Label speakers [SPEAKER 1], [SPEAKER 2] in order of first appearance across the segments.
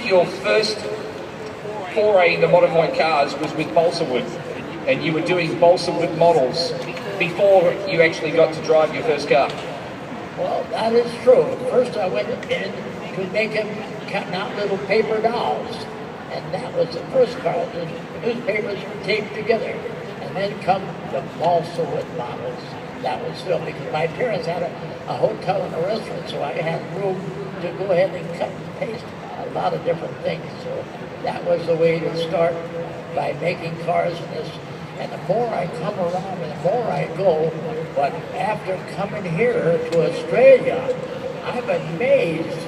[SPEAKER 1] your first foray into modified cars was with balsa wood, and you were doing balsa wood models before you actually got to drive your first car.
[SPEAKER 2] Well, that is true. First I went in to make him cutting out little paper dolls. And that was the first car. The newspapers were taped together. And then come the balsa wood models. That was filmed because my parents had a hotel and a restaurant, so I had room to go ahead and cut and paste a lot of different things. So that was the way to start, by making cars in this. And the more I come around and the more I go, but after coming here to Australia, I'm amazed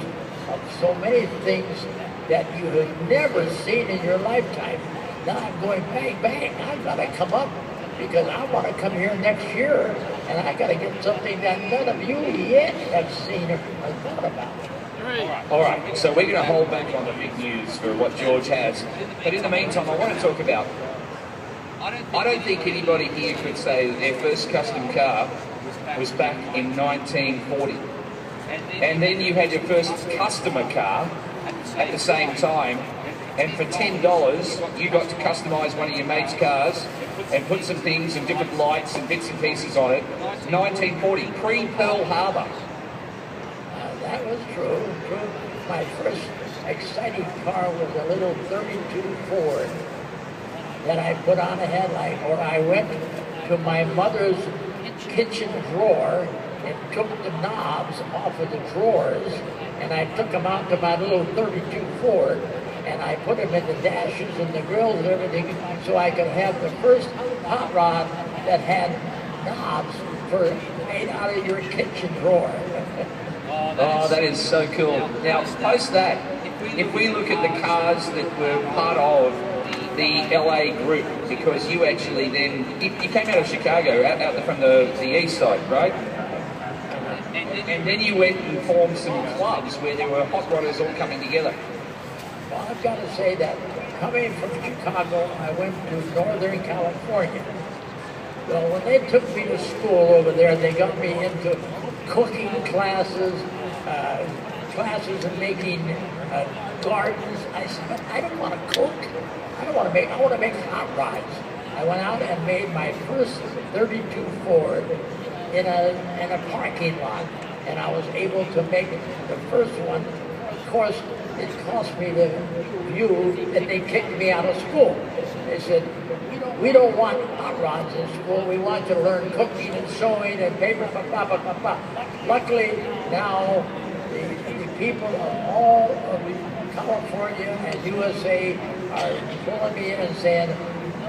[SPEAKER 2] of so many things that you have never seen in your lifetime. Now I'm going bang, bang, I've got to come up because I want to come here next year and I got to get something that none of you yet have seen or thought about.
[SPEAKER 1] All right, so we're going to hold back on the big news for what George has. But in the meantime, I want to talk about, I don't think anybody here could say that their first custom car was back in 1940. And then you had your first customer car at the same time, and for $10 you got to customise one of your mate's cars and put some things and different lights and bits and pieces on it. 1940, pre-Pearl Harbor.
[SPEAKER 2] That was true. My first exciting car was a little 32 Ford that I put on a headlight, or I went to my mother's kitchen drawer and took the knobs off of the drawers, and I took them out to my little 32 Ford, and I put them in the dashes and the grills and everything, so I could have the first hot rod that had knobs made out of your kitchen drawer.
[SPEAKER 1] Oh, that is so cool. Now, post that, if we look at the cars that were part of the LA group, because you actually then, you came out of Chicago, out from the east side, right? And then you went and formed some clubs where there were hot rodders all coming together.
[SPEAKER 2] Well, I've got to say that coming from Chicago, I went to Northern California. Well, when they took me to school over there, they got me into cooking classes, classes of making gardens. I said, I don't want to cook. I want to make hot rods. I went out and made my first 32 Ford in a parking lot, and I was able to make the first one. Of course, it cost me the view that they kicked me out of school. They said, we don't want hot rods in school. We want you to learn cooking and sewing and paper, blah, blah, blah, blah. Luckily, now the people of all of California and USA are pulling me in and saying,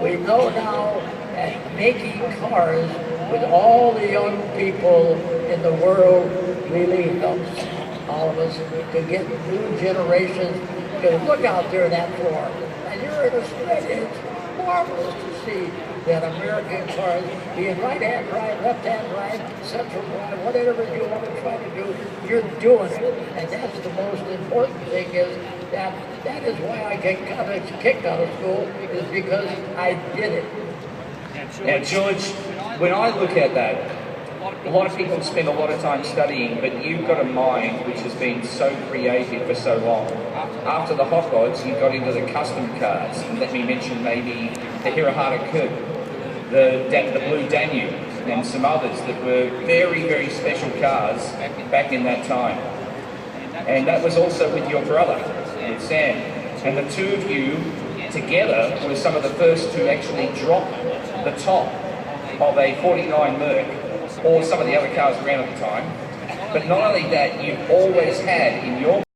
[SPEAKER 2] we know now that making cars with all the young people in the world really helps all of us to get new generations. Because look out there in that floor, and you're in Australia. It's marvelous to see that American cars being right-hand drive, left-hand drive, central drive, whatever you want to try to do, you're doing it. And that's the most important thing, is that is why I got kicked out of school, is because I did it.
[SPEAKER 1] Now, George, when I look at that, a lot of people spend a lot of time studying, but you've got a mind which has been so creative for so long. After the hot rods, you got into the custom cars. And let me mention maybe the Hirahara Kub, the Blue Danube, and some others that were very, very special cars back in that time. And that was also with your brother, with Sam. And the two of you together were some of the first to actually drop the top of a 49 Merc, or some of the other cars around at the time. But not only that, you've always had in your